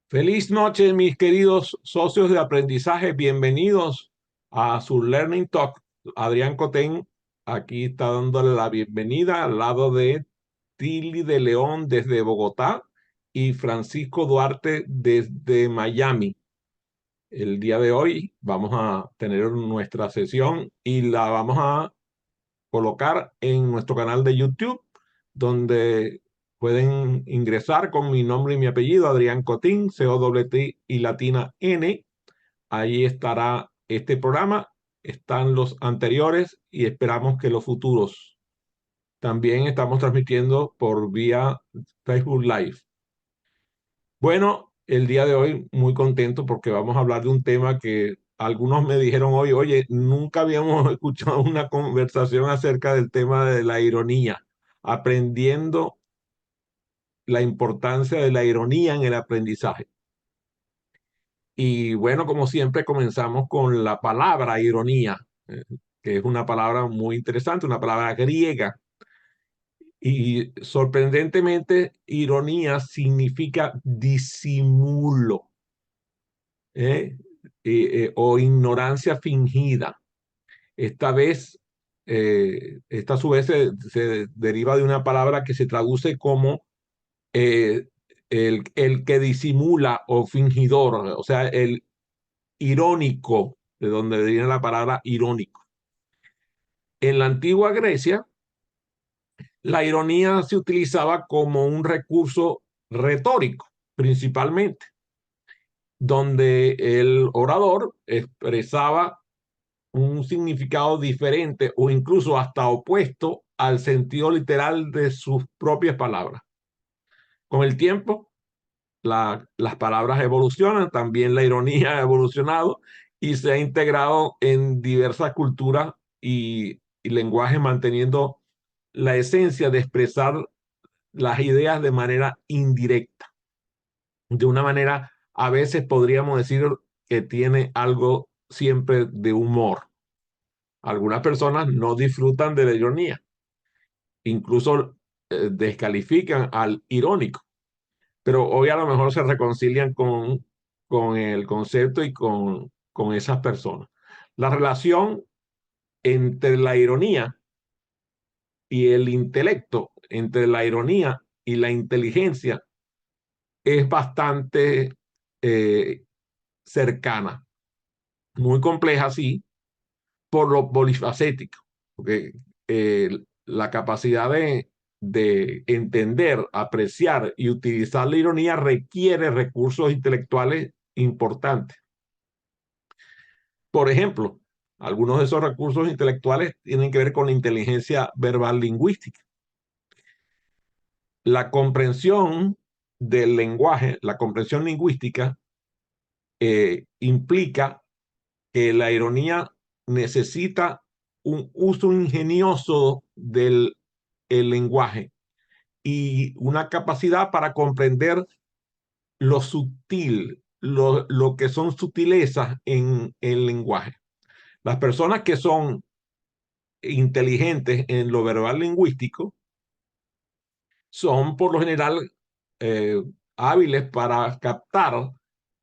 Feliz noche, mis queridos socios de aprendizaje. Bienvenidos a su Learning Talk. Adrián Cotén aquí está dándole la bienvenida al lado de Tili de León desde Bogotá y Francisco Duarte desde Miami. El día de hoy vamos a tener nuestra sesión y la vamos a colocar en nuestro canal de YouTube, donde pueden ingresar con mi nombre y mi apellido, Adrián Cotín, C-O-T y latina N. Ahí estará este programa, están los anteriores y esperamos que los futuros. También estamos transmitiendo por vía Facebook Live. Bueno, el día de hoy muy contento porque vamos a hablar de un tema que algunos me dijeron hoy, oye, nunca habíamos escuchado una conversación acerca del tema de la ironía, aprendiendo la importancia de la ironía en el aprendizaje. Y bueno, como siempre, comenzamos con la palabra ironía, que es una palabra muy interesante, una palabra griega. Y sorprendentemente, ironía significa disimulo. ¿Eh? O ignorancia fingida. Esta vez, esta a su vez se deriva de una palabra que se traduce como eh, el que disimula o fingidor, o sea, el irónico, de donde viene la palabra irónico. En la antigua Grecia, la ironía se utilizaba como un recurso retórico, principalmente, donde el orador expresaba un significado diferente o incluso hasta opuesto al sentido literal de sus propias palabras. Con el tiempo, las palabras evolucionan, también la ironía ha evolucionado y se ha integrado en diversas culturas y lenguajes, manteniendo la esencia de expresar las ideas de manera indirecta. De una manera, a veces podríamos decir que tiene algo siempre de humor. Algunas personas no disfrutan de la ironía, incluso descalifican al irónico, pero hoy a lo mejor se reconcilian con el concepto y con esas personas. La relación entre la ironía y el intelecto, entre la ironía y la inteligencia, es bastante eh, cercana, muy compleja, sí, por lo polifacético, porque la capacidad de entender, apreciar y utilizar la ironía requiere recursos intelectuales importantes. Por ejemplo, algunos de esos recursos intelectuales tienen que ver con la inteligencia verbal lingüística. La comprensión del lenguaje, la comprensión lingüística, implica que la ironía necesita un uso ingenioso del el lenguaje y una capacidad para comprender lo sutil, lo que son sutilezas en el lenguaje. Las personas que son inteligentes en lo verbal lingüístico son por lo general eh, hábiles para captar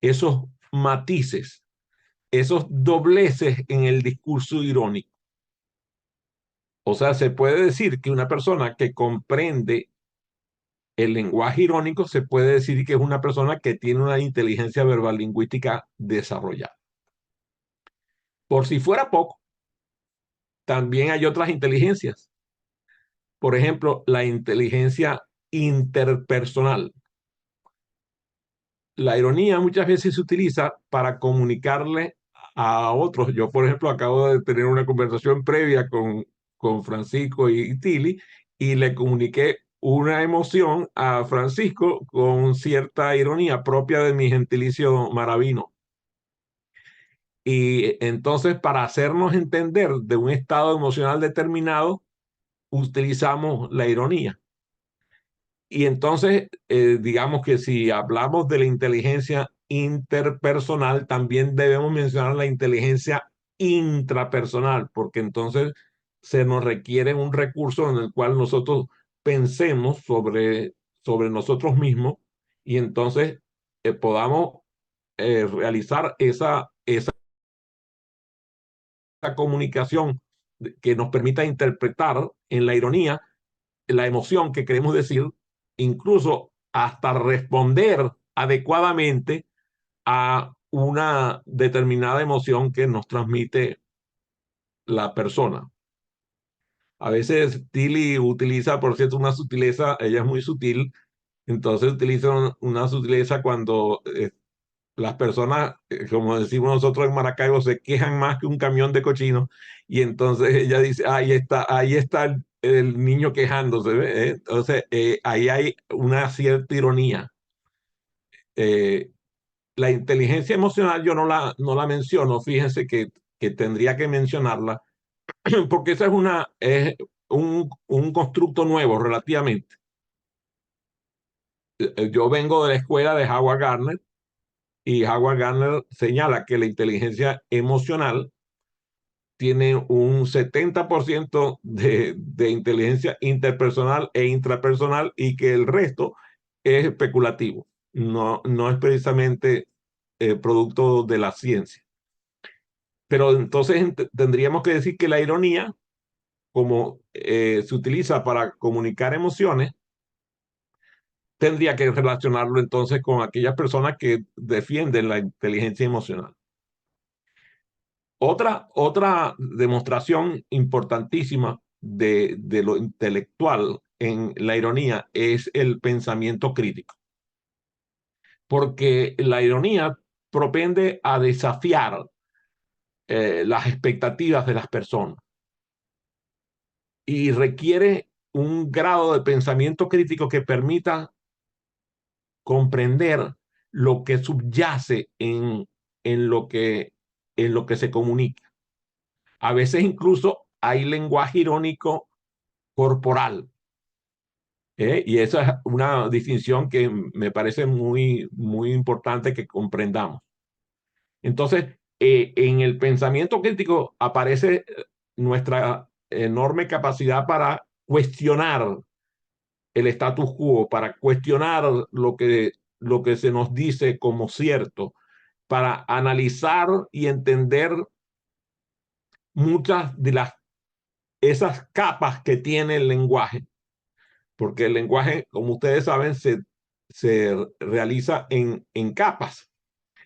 esos matices, esos dobleces en el discurso irónico. O sea, se puede decir que una persona que comprende el lenguaje irónico se puede decir que es una persona que tiene una inteligencia verbal lingüística desarrollada. Por si fuera poco, también hay otras inteligencias. Por ejemplo, la inteligencia interpersonal. La ironía muchas veces se utiliza para comunicarle a otros. Yo, por ejemplo, acabo de tener una conversación previa con Francisco y Tili y le comuniqué una emoción a Francisco con cierta ironía propia de mi gentilicio maravino. Y entonces, para hacernos entender de un estado emocional determinado, utilizamos la ironía. Y entonces, digamos que si hablamos de la inteligencia interpersonal, también debemos mencionar la inteligencia intrapersonal, porque entonces se nos requiere un recurso en el cual nosotros pensemos sobre nosotros mismos y entonces podamos realizar esa comunicación que nos permita interpretar en la ironía la emoción que queremos decir, incluso hasta responder adecuadamente a una determinada emoción que nos transmite la persona. A veces Tilly utiliza, por cierto, una sutileza, ella es muy sutil, entonces utiliza una sutileza cuando las personas, como decimos nosotros en Maracaibo, se quejan más que un camión de cochino, y entonces ella dice, ahí está el niño quejándose, ¿ve? Entonces, ahí hay una cierta ironía. Eh, la inteligencia emocional yo no la menciono, fíjense que tendría que mencionarla, porque esa es un constructo nuevo relativamente. Yo vengo de la escuela de Howard Gardner, y Howard Gardner señala que la inteligencia emocional tiene un 70% de inteligencia interpersonal e intrapersonal, y que el resto es especulativo, no es precisamente producto de la ciencia. Pero entonces tendríamos que decir que la ironía, como se utiliza para comunicar emociones, tendría que relacionarlo entonces con aquellas personas que defienden la inteligencia emocional. Otra demostración importantísima de lo intelectual en la ironía es el pensamiento crítico, porque la ironía propende a desafiar las expectativas de las personas y requiere un grado de pensamiento crítico que permita comprender lo que subyace en lo en lo que se comunica. A veces incluso hay lenguaje irónico corporal. Y esa es una distinción que me parece muy importante que comprendamos. Entonces, en el pensamiento crítico aparece nuestra enorme capacidad para cuestionar el status quo, para cuestionar lo que se nos dice como cierto, para analizar y entender muchas de esas capas que tiene el lenguaje, porque el lenguaje, como ustedes saben, se realiza en capas.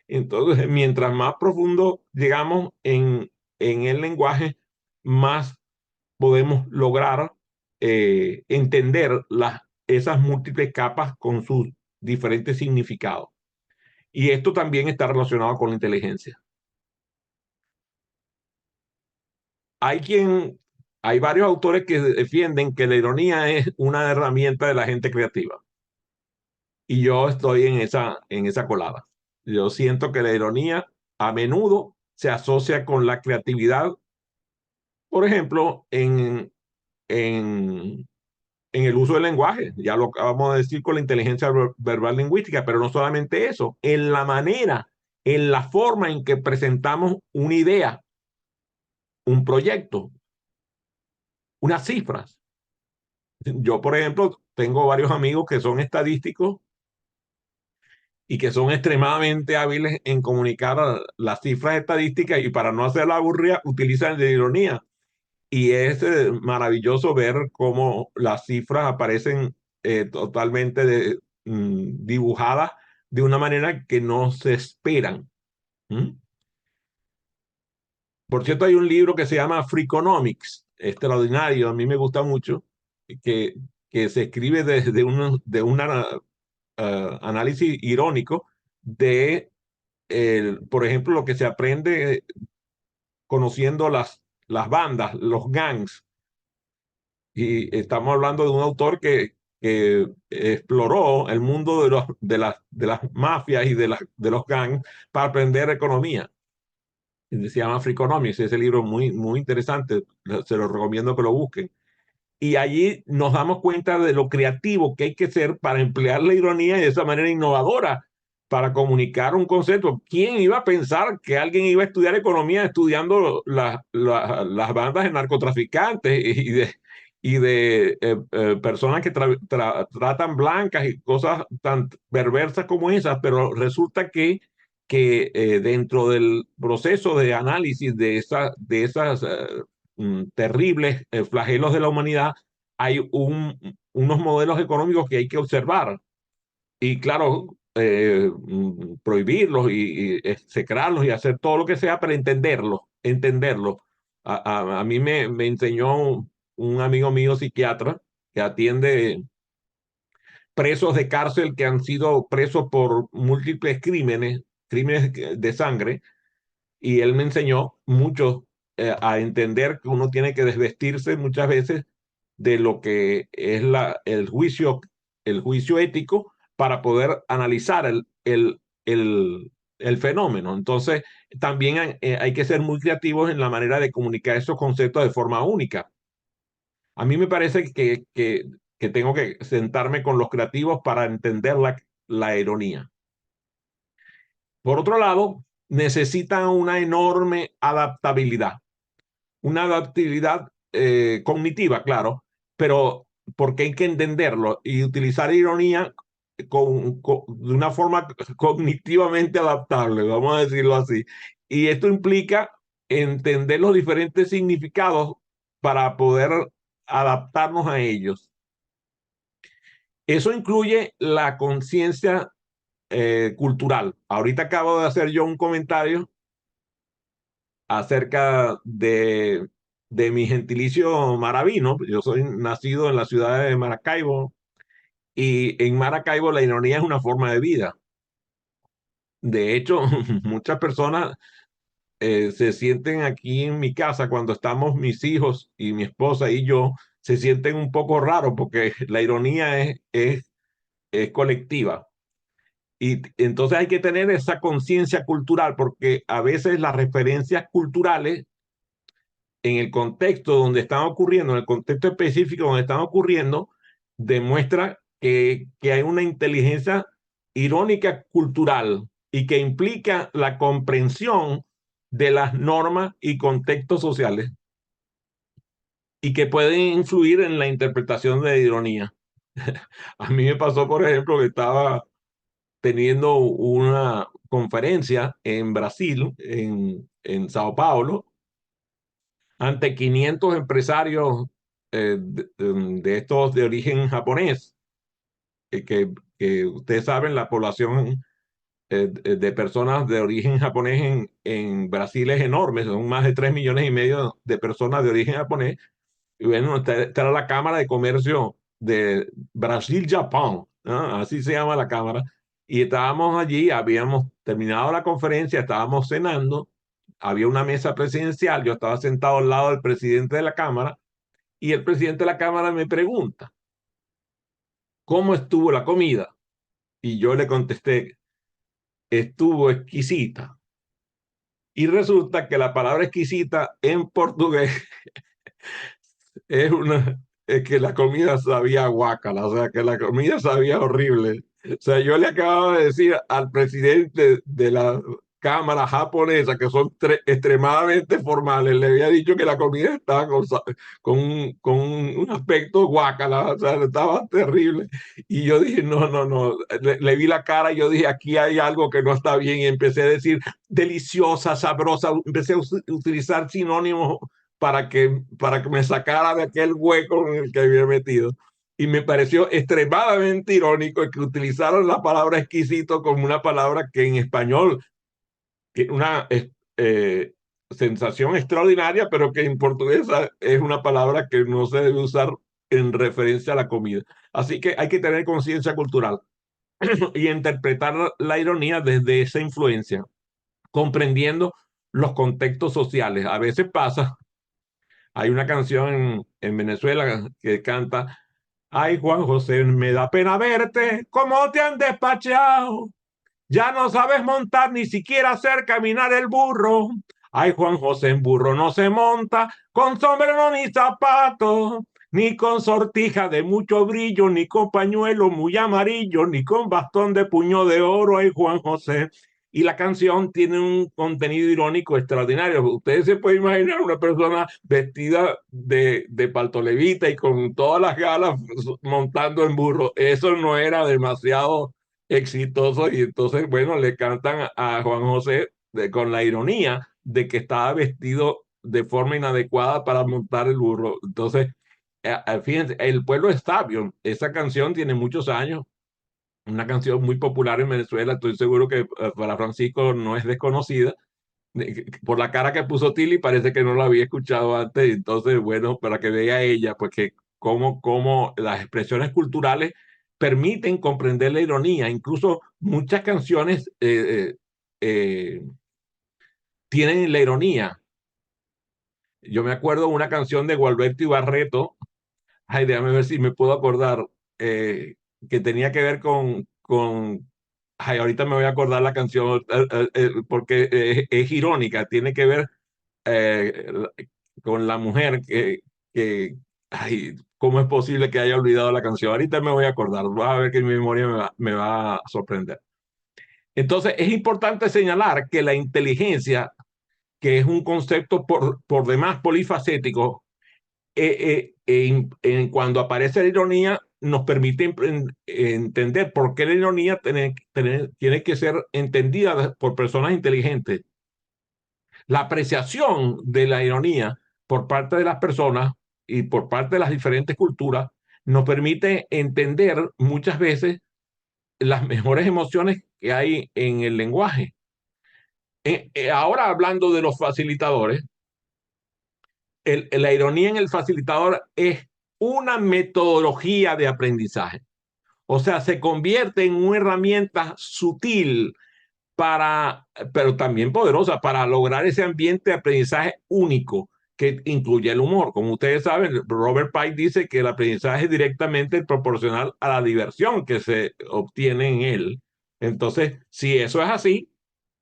Entonces, mientras más profundo llegamos en el lenguaje, más podemos lograr entender esas múltiples capas con sus diferentes significados. Y esto también está relacionado con la inteligencia. Hay hay varios autores que defienden que la ironía es una herramienta de la gente creativa. Y yo estoy en esa colada. Yo siento que la ironía a menudo se asocia con la creatividad, por ejemplo, en, en el uso del lenguaje. Ya lo acabamos de decir con la inteligencia verbal lingüística, pero no solamente eso, en la manera, en la forma en que presentamos una idea, un proyecto, unas cifras. Yo, por ejemplo, tengo varios amigos que son estadísticos y que son extremadamente hábiles en comunicar las cifras estadísticas, y para no hacerla aburrida utilizan la ironía. Y es maravilloso ver cómo las cifras aparecen totalmente dibujadas de una manera que no se esperan. ¿Mm? Por cierto, hay un libro que se llama Freakonomics, extraordinario, a mí me gusta mucho, que, que se escribe de un análisis irónico de, por ejemplo, lo que se aprende conociendo las bandas, los gangs. Y estamos hablando de un autor que exploró el mundo de las mafias y de los gangs para aprender economía. Se llama Freakonomics, ese libro muy interesante, se lo recomiendo que lo busquen. Y allí nos damos cuenta de lo creativo que hay que ser para emplear la ironía de esa manera innovadora para comunicar un concepto. ¿Quién iba a pensar que alguien iba a estudiar economía estudiando las bandas de narcotraficantes y de personas que tratan blancas y cosas tan perversas como esas, pero resulta que dentro del proceso de análisis de esas terribles flagelos de la humanidad hay unos modelos económicos que hay que observar y claro, prohibirlos y execrarlos y hacer todo lo que sea para entenderlos, entenderlos. A mí me enseñó un amigo mío psiquiatra que atiende presos de cárcel que han sido presos por múltiples crímenes, crímenes de sangre, y él me enseñó mucho a entender que uno tiene que desvestirse muchas veces de lo que es el juicio ético para poder analizar el fenómeno. Entonces, también hay que ser muy creativos en la manera de comunicar esos conceptos de forma única. A mí me parece que tengo que sentarme con los creativos para entender la ironía. Por otro lado, necesitan una adaptabilidad cognitiva, claro, pero porque hay que entenderlo y utilizar ironía de una forma cognitivamente adaptable, vamos a decirlo así. Y esto implica entender los diferentes significados para poder adaptarnos a ellos. Eso incluye la conciencia cultural. Ahorita acabo de hacer yo un comentario acerca de mi gentilicio maravino. Yo soy nacido en la ciudad de Maracaibo y en Maracaibo la ironía es una forma de vida. De hecho, muchas personas se sienten aquí en mi casa cuando estamos mis hijos y mi esposa y yo, se sienten un poco raros porque la ironía es colectiva. Y entonces hay que tener esa conciencia cultural porque a veces las referencias culturales en el contexto donde están ocurriendo, en el contexto específico donde están ocurriendo, demuestra que hay una inteligencia irónica cultural y que implica la comprensión de las normas y contextos sociales y que pueden influir en la interpretación de ironía. A mí me pasó, por ejemplo, que estaba teniendo una conferencia en Brasil, en Sao Paulo, ante 500 empresarios de estos de origen japonés, que ustedes saben, la población de personas de origen japonés en Brasil es enorme, son más de 3,5 millones de personas de origen japonés. Y bueno, esta era la Cámara de Comercio de Brasil-Japón, ¿no? Así se llama la Cámara. Y estábamos allí, habíamos terminado la conferencia, estábamos cenando, había una mesa presidencial, yo estaba sentado al lado del presidente de la Cámara y el presidente de la Cámara me pregunta, ¿cómo estuvo la comida? Y yo le contesté, estuvo exquisita. Y resulta que la palabra exquisita en portugués es que la comida sabía guácala, o sea, que la comida sabía horrible. O sea, yo le acababa de decir al presidente de la Cámara japonesa, que son extremadamente formales, le había dicho que la comida estaba con un aspecto guácala, o sea, estaba terrible. Y yo dije, no, no, no, le vi la cara y yo dije, aquí hay algo que no está bien. Y empecé a decir, deliciosa, sabrosa, empecé a utilizar sinónimos para que me sacara de aquel hueco en el que había metido. Y me pareció extremadamente irónico que utilizaron la palabra exquisito como una palabra que en español tiene una sensación extraordinaria, pero que en portugués es una palabra que no se debe usar en referencia a la comida. Así que hay que tener conciencia cultural y interpretar la ironía desde esa influencia, comprendiendo los contextos sociales. A veces pasa. Hay una canción en Venezuela que canta, ay Juan José, me da pena verte, cómo te han despachado. Ya no sabes montar, ni siquiera hacer caminar el burro. Ay Juan José, en burro no se monta, con sombrero ni zapatos, ni con sortija de mucho brillo, ni con pañuelo muy amarillo, ni con bastón de puño de oro. Ay Juan José. y la canción tiene un contenido irónico extraordinario. Ustedes se pueden imaginar una persona vestida de paltolevita y con todas las galas montando en burro. Eso no era demasiado exitoso y entonces, bueno, le cantan a Juan José con la ironía de que estaba vestido de forma inadecuada para montar el burro. Entonces, fíjense, El pueblo es sabio. Esa canción tiene muchos años, una canción muy popular en Venezuela. Estoy seguro que para Francisco no es desconocida. Por la cara que puso Tilly, parece que no la había escuchado antes. Entonces, bueno, para que vea ella, pues que cómo las expresiones culturales permiten comprender la ironía. Incluso muchas canciones tienen la ironía. Yo me acuerdo de una canción de Gualberto Ibarreto. Ay, déjame ver si me puedo acordar, eh, que tenía que ver ay, ahorita me voy a acordar la canción, porque es irónica, tiene que ver eh, con la mujer ay, ¿cómo es posible que haya olvidado la canción? Ahorita me voy a acordar, vas a ver que mi memoria me va a sorprender. Entonces, es importante señalar que la inteligencia, que es un concepto por demás polifacético, cuando aparece la ironía, nos permite entender por qué la ironía tiene que ser entendida por personas inteligentes. La apreciación de la ironía por parte de las personas y por parte de las diferentes culturas nos permite entender muchas veces las mejores emociones que hay en el lenguaje. Ahora hablando de los facilitadores, la ironía en el facilitador es una metodología de aprendizaje. O sea, se convierte en una herramienta sutil pero también poderosa para lograr ese ambiente de aprendizaje único que incluye el humor. Como ustedes saben, Robert Pike dice que el aprendizaje es directamente proporcional a la diversión que se obtiene en él. Entonces, si eso es así,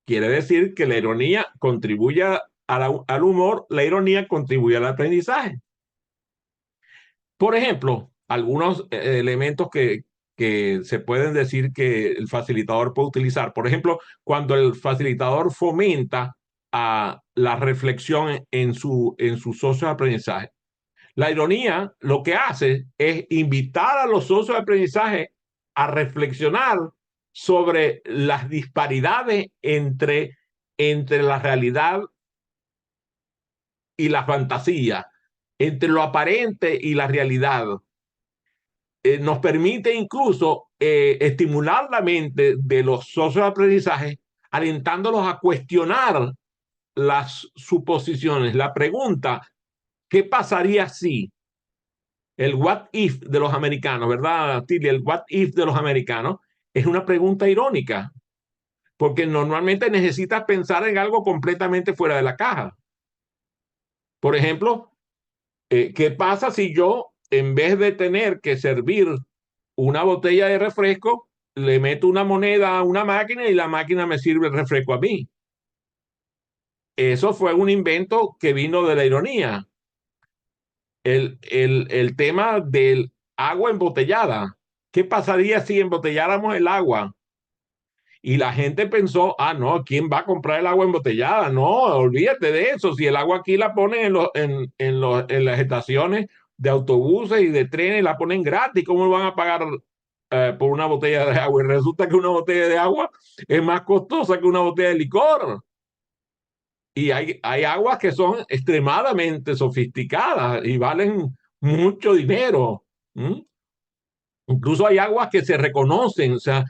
quiere decir que la ironía contribuye al humor, la ironía contribuye al aprendizaje. Por ejemplo, algunos elementos que se pueden decir que el facilitador puede utilizar. Por ejemplo, cuando el facilitador fomenta la reflexión en sus socios de aprendizaje. La ironía lo que hace es invitar a los socios de aprendizaje a reflexionar sobre las disparidades entre la realidad y la fantasía, entre lo aparente y la realidad. Nos permite incluso estimular la mente de los socios de aprendizaje, alentándolos a cuestionar las suposiciones. La pregunta, ¿qué pasaría si? El what if de los americanos, ¿verdad, Tilly? El what if de los americanos es una pregunta irónica, porque normalmente necesitas pensar en algo completamente fuera de la caja. Por ejemplo, ¿qué pasa si yo, en vez de tener que servir una botella de refresco, le meto una moneda a una máquina y la máquina me sirve el refresco a mí? Eso fue un invento que vino de la ironía. El tema del agua embotellada. ¿Qué pasaría si embotelláramos el agua? Y la gente pensó, no, ¿quién va a comprar el agua embotellada? No, olvídate de eso. Si el agua aquí la ponen en las estaciones de autobuses y de trenes, la ponen gratis, ¿cómo van a pagar por una botella de agua? Y resulta que una botella de agua es más costosa que una botella de licor. Y hay aguas que son extremadamente sofisticadas y valen mucho dinero. ¿Mm? Incluso hay aguas que se reconocen. O sea,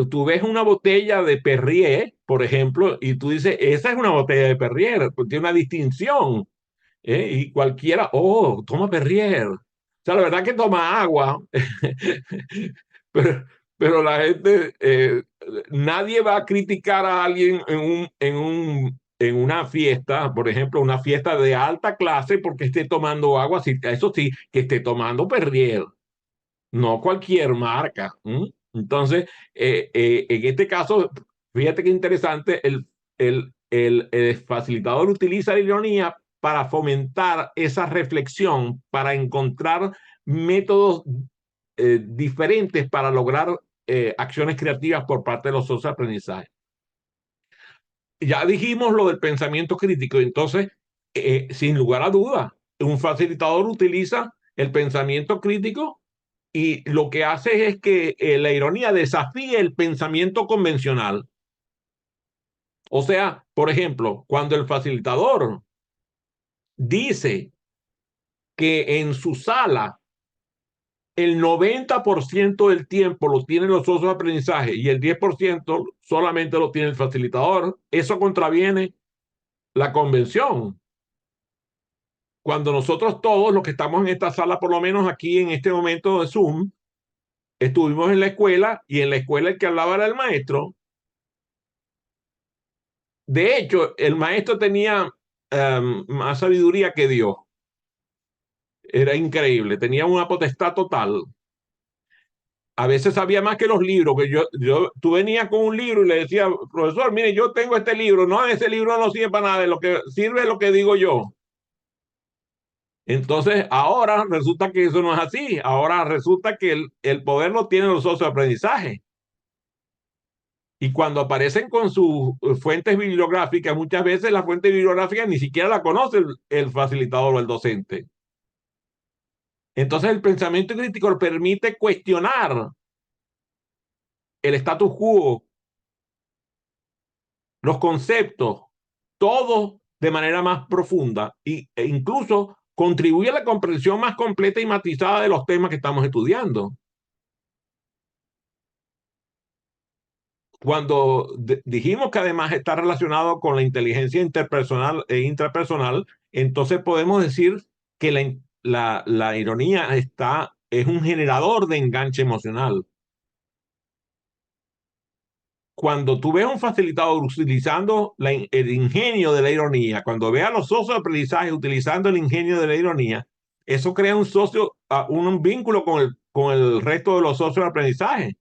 tú ves una botella de Perrier, por ejemplo, y tú dices, esa es una botella de Perrier, porque tiene una distinción. Y cualquiera, toma Perrier. O sea, la verdad que toma agua, pero, pero la gente, nadie va a criticar a alguien en una fiesta, por ejemplo, una fiesta de alta clase porque esté tomando agua, eso sí, que esté tomando Perrier, no cualquier marca. Entonces, en este caso, fíjate qué interesante, el facilitador utiliza la ironía para fomentar esa reflexión, para encontrar métodos diferentes para lograr acciones creativas por parte de los socios de aprendizaje. ya dijimos lo del pensamiento crítico, entonces, sin lugar a dudas, un facilitador utiliza el pensamiento crítico y lo que hace es que la ironía desafía el pensamiento convencional. O sea, por ejemplo, cuando el facilitador dice que en su sala el 90% del tiempo lo tienen los socios de aprendizaje y el 10% solamente lo tiene el facilitador, eso contraviene la convención. Cuando nosotros todos los que estamos en esta sala, por lo menos aquí en este momento de Zoom, estuvimos en la escuela y en la escuela el que hablaba era el maestro. De hecho, el maestro tenía más sabiduría que Dios. Era increíble, tenía una potestad total. A veces sabía más que los libros, que tú venías con un libro y le decía, profesor, mire, yo tengo este libro, no, ese libro no sirve para nada, de lo que sirve es lo que digo yo. Entonces, ahora resulta que eso no es así. Ahora resulta que el poder lo tienen los socios de aprendizaje. Y cuando aparecen con sus fuentes bibliográficas, muchas veces la fuente bibliográfica ni siquiera la conoce el facilitador o el docente. Entonces, el pensamiento crítico permite cuestionar el status quo, los conceptos, todo de manera más profunda e incluso contribuye a la comprensión más completa y matizada de los temas que estamos estudiando. Cuando dijimos que además está relacionado con la inteligencia interpersonal e intrapersonal, entonces podemos decir que la ironía es un generador de enganche emocional. Cuando tú ves un facilitador utilizando el ingenio de la ironía, cuando ves a los socios de aprendizaje utilizando el ingenio de la ironía, eso crea un vínculo con el resto de los socios de aprendizaje.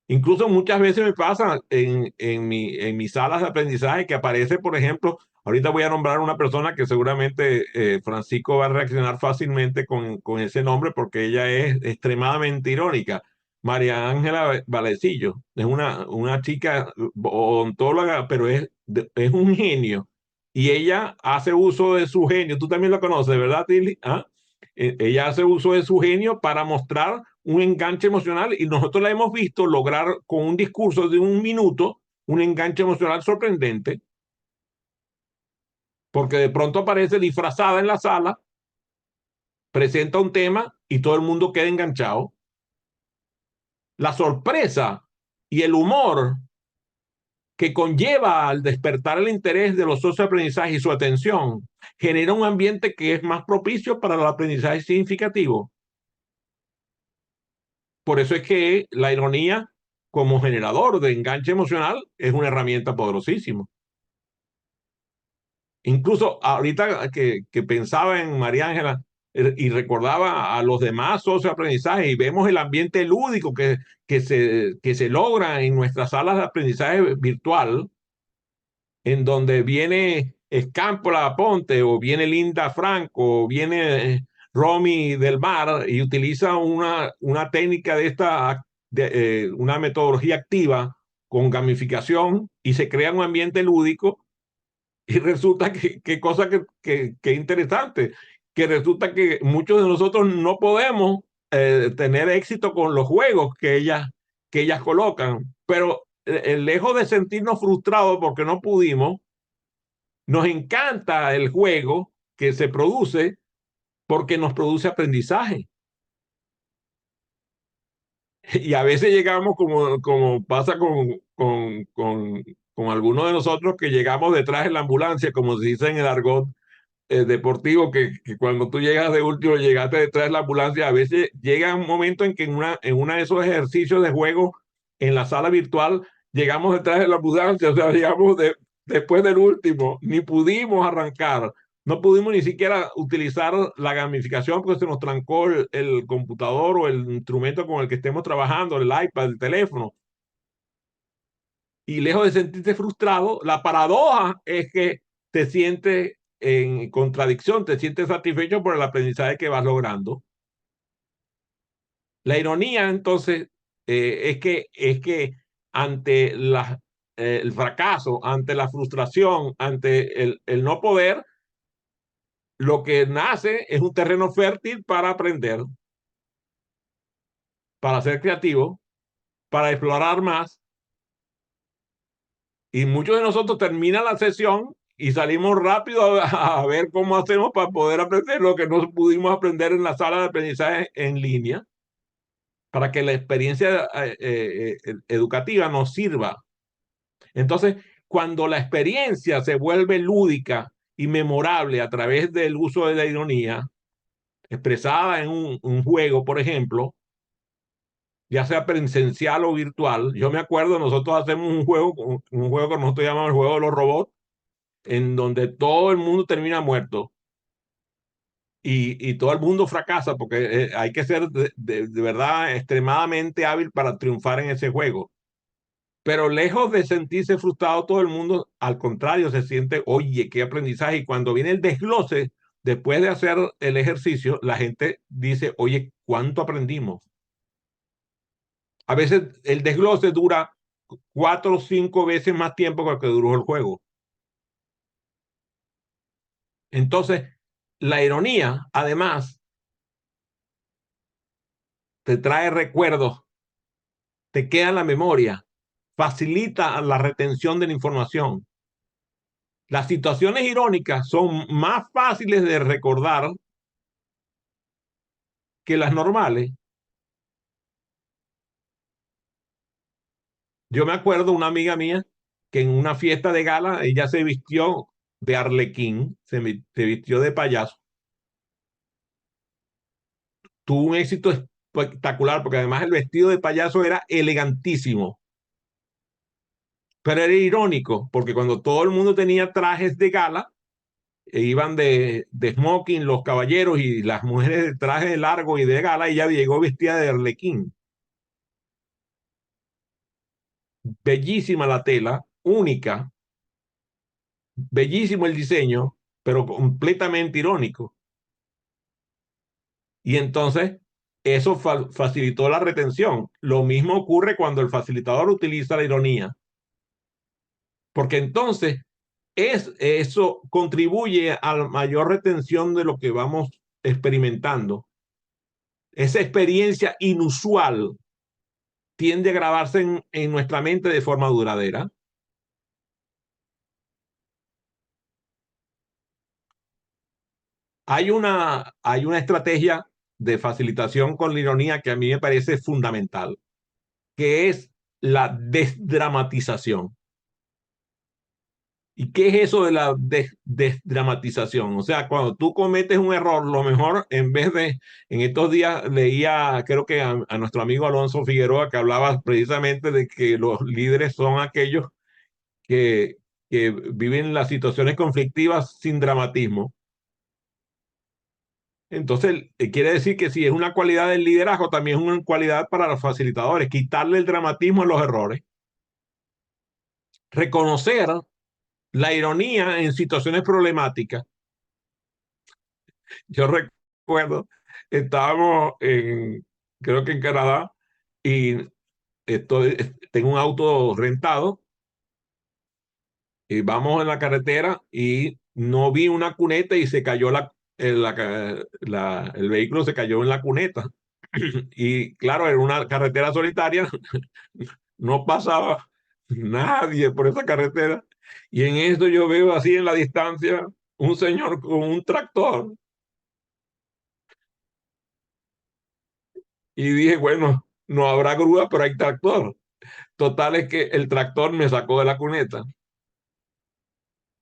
Incluso muchas veces me pasa en mis salas de aprendizaje que aparece, por ejemplo, ahorita voy a nombrar una persona que seguramente Francisco va a reaccionar fácilmente con ese nombre porque ella es extremadamente irónica. María Ángela Valecillo es una chica odontóloga, pero es un genio. Y ella hace uso de su genio. Tú también lo conoces, ¿verdad, Tilly? ¿Ah? Ella hace uso de su genio para mostrar un enganche emocional y nosotros la hemos visto lograr con un discurso de un minuto un enganche emocional sorprendente, porque de pronto aparece disfrazada en la sala, presenta un tema y todo el mundo queda enganchado. La sorpresa y el humor que conlleva al despertar el interés de los socios de aprendizaje y su atención genera un ambiente que es más propicio para el aprendizaje significativo. Por eso es que la ironía como generador de enganche emocional es una herramienta poderosísima. Incluso ahorita que pensaba en María Ángela y recordaba a los demás socios de aprendizaje y vemos el ambiente lúdico que se logra en nuestras salas de aprendizaje virtual, en donde viene Escámpola Ponte o viene Linda Franco o viene Romy del Mar y utiliza una técnica una metodología activa con gamificación y se crea un ambiente lúdico y resulta que cosa que interesante, que resulta que muchos de nosotros no podemos tener éxito con los juegos que ellas colocan, pero lejos de sentirnos frustrados porque no pudimos, nos encanta el juego que se produce porque nos produce aprendizaje. Y a veces llegamos como pasa con algunos de nosotros que llegamos detrás de la ambulancia, como se dice en el argot deportivo, que cuando tú llegas de último, llegaste detrás de la ambulancia, a veces llega un momento en que en una de esos ejercicios de juego en la sala virtual, llegamos detrás de la ambulancia, o sea, llegamos después del último, ni pudimos arrancar, no pudimos ni siquiera utilizar la gamificación porque se nos trancó el computador o el instrumento con el que estemos trabajando, el iPad, el teléfono. Y lejos de sentirte frustrado, la paradoja es que te sientes en contradicción, te sientes satisfecho por el aprendizaje que vas logrando. La ironía, entonces, es que ante el fracaso, ante la frustración, ante el no poder, lo que nace es un terreno fértil para aprender, para ser creativo, para explorar más. Y muchos de nosotros terminan la sesión y salimos rápido a ver cómo hacemos para poder aprender lo que no pudimos aprender en la sala de aprendizaje en línea, para que la experiencia educativa nos sirva. Entonces, cuando la experiencia se vuelve lúdica y memorable a través del uso de la ironía, expresada en un juego, por ejemplo, ya sea presencial o virtual. Yo me acuerdo, nosotros hacemos un juego que nosotros llamamos el juego de los robots, en donde todo el mundo termina muerto y todo el mundo fracasa porque hay que ser de verdad extremadamente hábil para triunfar en ese juego. Pero lejos de sentirse frustrado todo el mundo, al contrario, se siente, oye, qué aprendizaje. Y cuando viene el desglose, después de hacer el ejercicio, la gente dice, oye, ¿cuánto aprendimos? A veces el desglose dura 4 o 5 veces más tiempo que lo que duró el juego. Entonces, la ironía, además, te trae recuerdos, te queda en la memoria, facilita la retención de la información. Las situaciones irónicas son más fáciles de recordar que las normales. Yo me acuerdo una amiga mía que en una fiesta de gala ella se vistió de arlequín, se vistió de payaso. Tuvo un éxito espectacular porque además el vestido de payaso era elegantísimo. Pero era irónico porque cuando todo el mundo tenía trajes de gala, iban de smoking los caballeros y las mujeres de traje largo y de gala, ella llegó vestida de arlequín. Bellísima la tela, única, bellísimo el diseño, pero completamente irónico. Y entonces eso facilitó la retención. Lo mismo ocurre cuando el facilitador utiliza la ironía, porque entonces eso contribuye a la mayor retención de lo que vamos experimentando. Esa experiencia inusual tiende a grabarse en nuestra mente de forma duradera. Hay una estrategia de facilitación con la ironía que a mí me parece fundamental, que es la desdramatización. ¿Y qué es eso de la desdramatización? O sea, cuando tú cometes un error, lo mejor, en vez de, en estos días leía, creo que a nuestro amigo Alonso Figueroa, que hablaba precisamente de que los líderes son aquellos que, que viven las situaciones conflictivas sin dramatismo. Entonces, quiere decir que si es una cualidad del liderazgo, también es una cualidad para los facilitadores, quitarle el dramatismo a los errores, reconocer la ironía en situaciones problemáticas. Yo recuerdo, estábamos creo que en Canadá, y tengo un auto rentado, y vamos en la carretera y no vi una cuneta y se cayó el vehículo se cayó en la cuneta. Y claro, era una carretera solitaria, no pasaba nadie por esa carretera. Y en eso yo veo así en la distancia un señor con un tractor. Y dije, bueno, no habrá grúa, pero hay tractor. Total es que el tractor me sacó de la cuneta.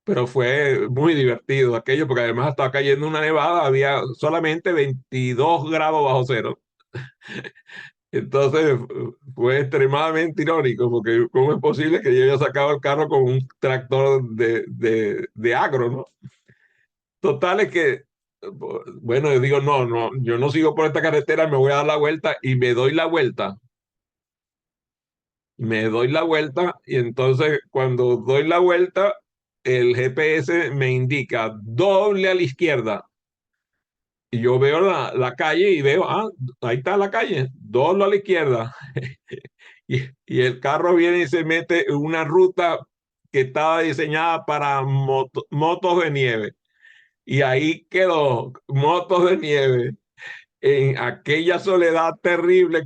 Pero fue muy divertido aquello, porque además estaba cayendo una nevada, había solamente 22 grados bajo cero. Entonces fue extremadamente irónico, porque ¿cómo es posible que yo haya sacado el carro con un tractor de agro, ¿no? Total es que, bueno, yo digo, no, no, yo no sigo por esta carretera, me voy a dar la vuelta y me doy la vuelta y entonces cuando doy la vuelta, el GPS me indica doble a la izquierda y yo veo la calle y veo, ahí está la calle, doble a la izquierda. y el carro viene y se mete en una ruta que estaba diseñada para motos de nieve. Y ahí quedó, motos de nieve, en aquella soledad terrible,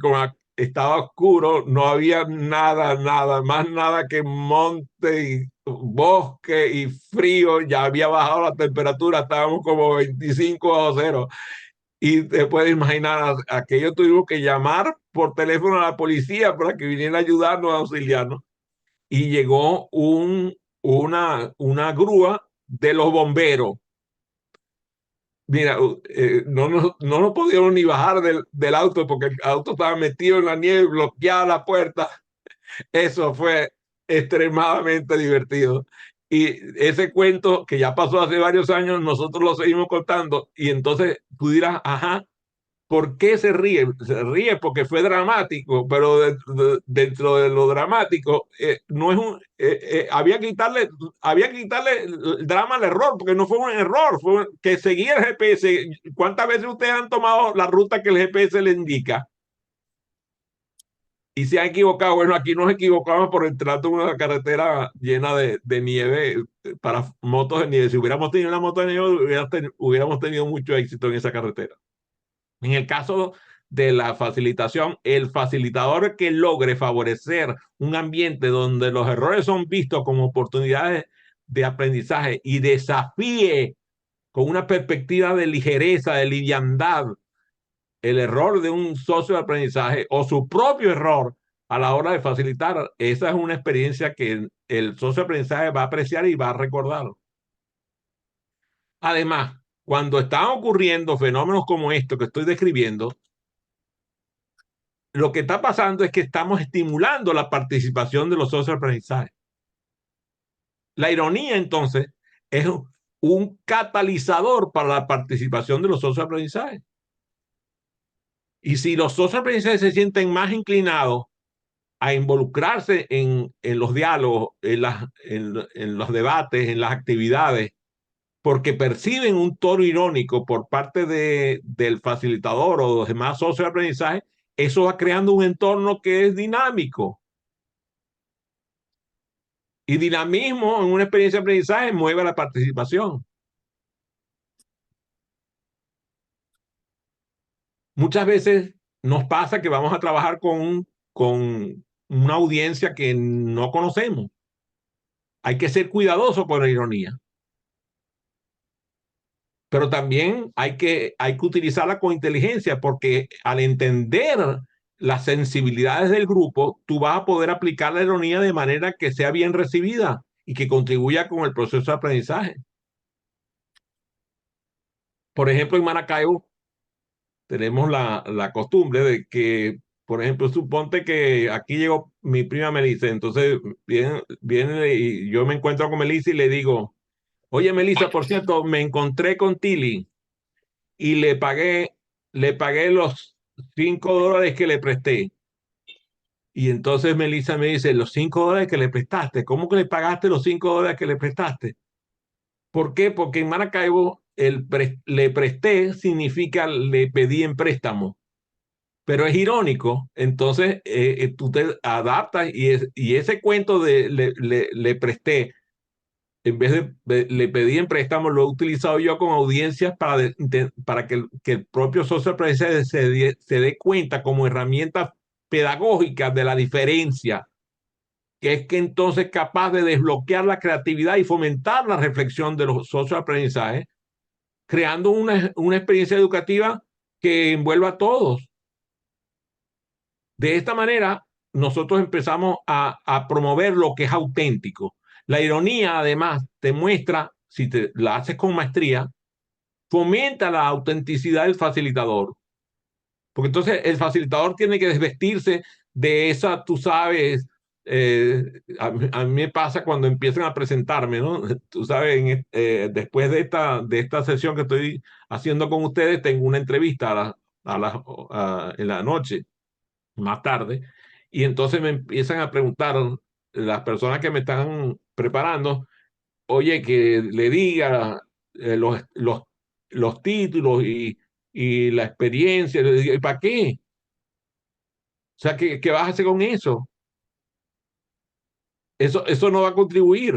estaba oscuro, no había nada, nada, más nada que monte y bosque y frío, ya había bajado la temperatura, estábamos como 25 bajo cero. Y te puedes imaginar, aquello tuvimos que llamar por teléfono a la policía para que viniera a ayudarnos, a auxiliarnos. Y llegó una grúa de los bomberos. Mira, no nos podíamos ni bajar del auto porque el auto estaba metido en la nieve, bloqueada la puerta. Eso fue extremadamente divertido. Y ese cuento que ya pasó hace varios años, nosotros lo seguimos contando. Y entonces tú dirás, ajá, ¿por qué se ríe? Se ríe porque fue dramático, pero dentro de lo dramático, no es había que quitarle el drama al error, porque no fue un error, fue que seguía el GPS. ¿Cuántas veces ustedes han tomado la ruta que el GPS le indica y se han equivocado? Bueno, aquí nos equivocamos por el trato de una carretera llena de nieve para motos de nieve. Si hubiéramos tenido una moto de nieve, hubiéramos tenido mucho éxito en esa carretera. En el caso de la facilitación, el facilitador que logre favorecer un ambiente donde los errores son vistos como oportunidades de aprendizaje y desafíe con una perspectiva de ligereza, de liviandad, el error de un socio de aprendizaje o su propio error a la hora de facilitar, esa es una experiencia que el socio de aprendizaje va a apreciar y va a recordar. Además, cuando están ocurriendo fenómenos como esto que estoy describiendo, lo que está pasando es que estamos estimulando la participación de los socios de aprendizaje. La ironía, entonces, es un catalizador para la participación de los socios de aprendizaje. Y si los socios de aprendizaje se sienten más inclinados a involucrarse en los diálogos, en los debates, en las actividades, porque perciben un tono irónico por parte del facilitador o los demás socios de aprendizaje, eso va creando un entorno que es dinámico. Y dinamismo en una experiencia de aprendizaje mueve la participación. Muchas veces nos pasa que vamos a trabajar con una audiencia que no conocemos. Hay que ser cuidadoso con la ironía, pero también hay que utilizarla con inteligencia porque al entender las sensibilidades del grupo, tú vas a poder aplicar la ironía de manera que sea bien recibida y que contribuya con el proceso de aprendizaje. Por ejemplo, en Maracaibo, tenemos la costumbre de que, por ejemplo, suponte que aquí llegó mi prima Melissa, entonces viene y yo me encuentro con Melissa y le digo, oye Melissa, por cierto, me encontré con Tilly y le pagué los $5 que le presté. Y entonces Melissa me dice, los $5 que le prestaste, ¿cómo que le pagaste los $5 que le prestaste? ¿Por qué? Porque en Maracaibo le presté significa le pedí en préstamo, pero es irónico. Entonces tú te adaptas y ese cuento de le presté, en vez le pedí en préstamo, lo he utilizado yo con audiencias para que el propio socio aprendizaje se dé cuenta como herramienta pedagógica de la diferencia, que es que entonces es capaz de desbloquear la creatividad y fomentar la reflexión de los socios de aprendizaje, creando una experiencia educativa que envuelva a todos. De esta manera, nosotros empezamos a promover lo que es auténtico. La ironía, además, te muestra, si la haces con maestría, fomenta la autenticidad del facilitador. Porque entonces el facilitador tiene que desvestirse de esa, tú sabes, a mí me pasa cuando empiezan a presentarme, ¿no? Tú sabes, después de esta sesión que estoy haciendo con ustedes, tengo una entrevista en la noche más tarde, y entonces me empiezan a preguntar las personas que me están preparando, oye, que le diga los títulos y la experiencia. Le digo, ¿y para qué? O sea, ¿qué vas a hacer con eso? Eso no va a contribuir.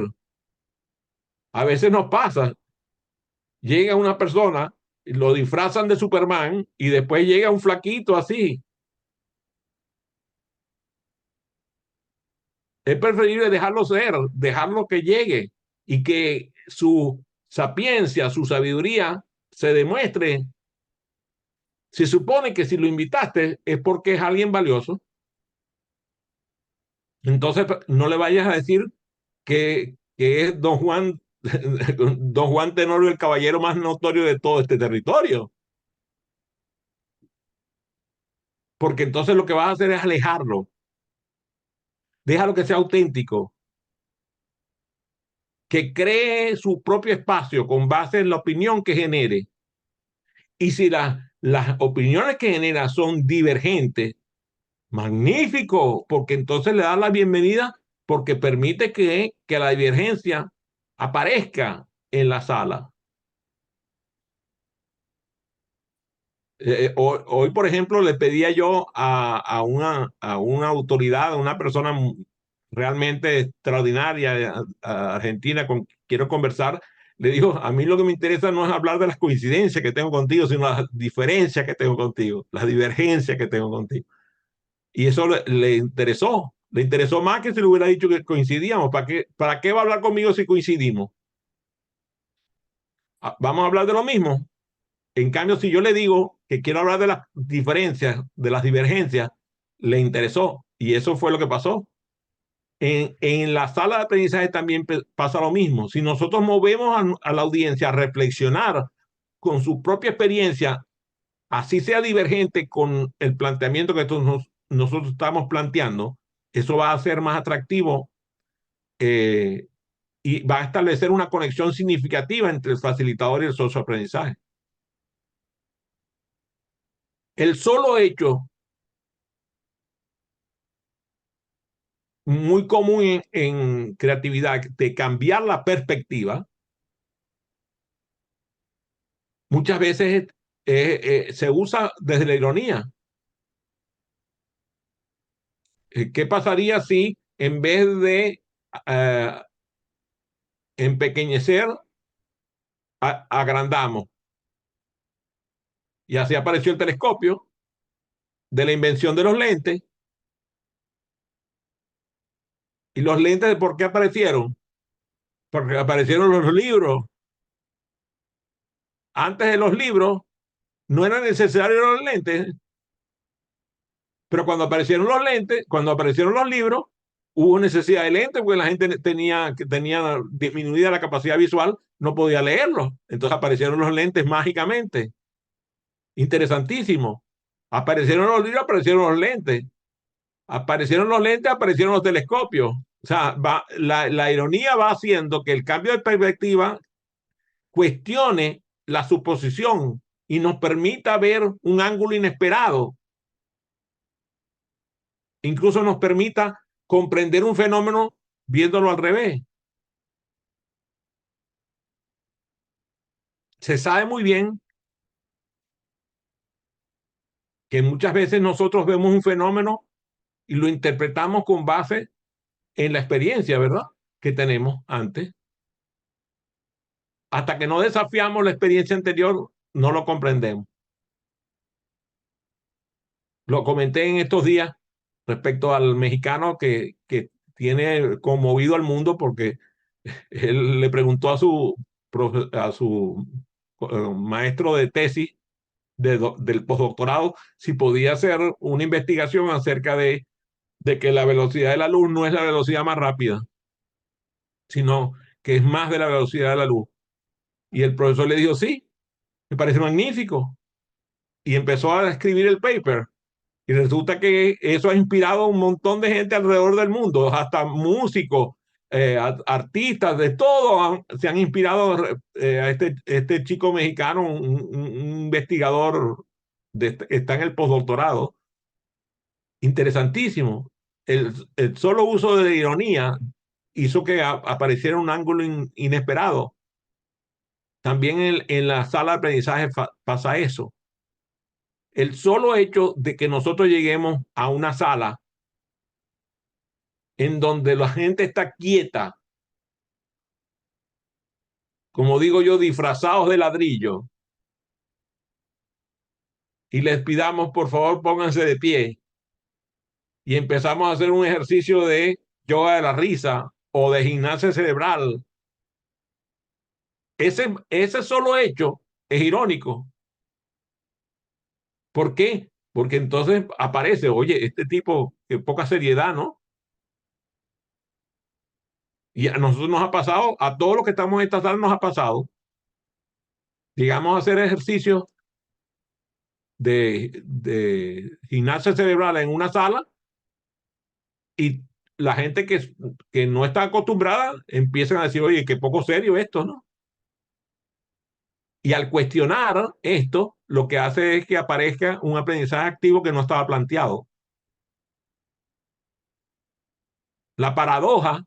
A veces nos pasa, llega una persona, lo disfrazan de Superman y después llega un flaquito así. Es preferible dejarlo ser, dejarlo que llegue y que su sapiencia, su sabiduría se demuestre. Se supone que si lo invitaste es porque es alguien valioso. Entonces no le vayas a decir que es don Juan, don Juan Tenorio, el caballero más notorio de todo este territorio. Porque entonces lo que vas a hacer es alejarlo. Déjalo que sea auténtico, que cree su propio espacio con base en la opinión que genere. Y si las opiniones que genera son divergentes, magnífico, porque entonces le da la bienvenida porque permite que la divergencia aparezca en la sala. Hoy, por ejemplo, le pedía yo a una autoridad, a una persona realmente extraordinaria, argentina, con quien quiero conversar, le digo, a mí lo que me interesa no es hablar de las coincidencias que tengo contigo, sino las diferencias que tengo contigo, las divergencias que tengo contigo. Y eso le interesó más que si le hubiera dicho que coincidíamos. Para qué va a hablar conmigo si coincidimos? Vamos a hablar de lo mismo. En cambio, si yo le digo que quiero hablar de las diferencias, de las divergencias, le interesó. Y eso fue lo que pasó. En la sala de aprendizaje también pasa lo mismo. Si nosotros movemos a la audiencia a reflexionar con su propia experiencia, así sea divergente con el planteamiento que nosotros estamos planteando, eso va a ser más atractivo eh, y va a establecer una conexión significativa entre el facilitador y el socio de aprendizaje. El solo hecho muy común en creatividad de cambiar la perspectiva, muchas veces se usa desde la ironía. ¿Qué pasaría si en vez de eh, empequeñecer, agrandamos? Y así apareció el telescopio de la invención de los lentes. ¿Y los lentes por qué aparecieron? Porque aparecieron los libros. Antes de los libros no eran necesarios los lentes, pero cuando aparecieron los libros, hubo necesidad de lentes porque la gente tenía disminuida la capacidad visual, no podía leerlos. Entonces aparecieron los lentes mágicamente. Interesantísimo. Aparecieron los libros, aparecieron los lentes. Aparecieron los lentes, aparecieron los telescopios. O sea, la ironía va haciendo que el cambio de perspectiva cuestione la suposición y nos permita ver un ángulo inesperado, incluso nos permita comprender un fenómeno viéndolo al revés. Se sabe muy bien que muchas veces nosotros vemos un fenómeno y lo interpretamos con base en la experiencia, ¿verdad? Que tenemos antes. Hasta que no desafiamos la experiencia anterior, no lo comprendemos. Lo comenté en estos días respecto al mexicano que tiene conmovido al mundo porque él le preguntó a su maestro de tesis del postdoctorado si podía hacer una investigación acerca de que la velocidad de la luz no es la velocidad más rápida, sino que es más de la velocidad de la luz. Y el profesor le dijo, sí, me parece magnífico. Y empezó a escribir el paper. Y resulta que eso ha inspirado a un montón de gente alrededor del mundo, hasta músicos, artistas, de todo se han inspirado a este chico mexicano, un investigador, está en el postdoctorado. Interesantísimo. El solo uso de ironía hizo que apareciera un ángulo inesperado. También en la sala de aprendizaje pasa eso. El solo hecho de que nosotros lleguemos a una sala en donde la gente está quieta, como digo yo, disfrazados de ladrillo, y les pidamos, por favor, pónganse de pie y empezamos a hacer un ejercicio de yoga de la risa o de gimnasia cerebral, ese solo hecho es irónico. ¿Por qué? Porque entonces aparece, oye, este tipo, que poca seriedad, ¿no? Y a nosotros nos ha pasado, a todos los que estamos en esta sala nos ha pasado, digamos, a hacer ejercicios de gimnasia cerebral en una sala y la gente que no está acostumbrada empiezan a decir, oye, qué poco serio esto, ¿no? Y al cuestionar esto, lo que hace es que aparezca un aprendizaje activo que no estaba planteado. La paradoja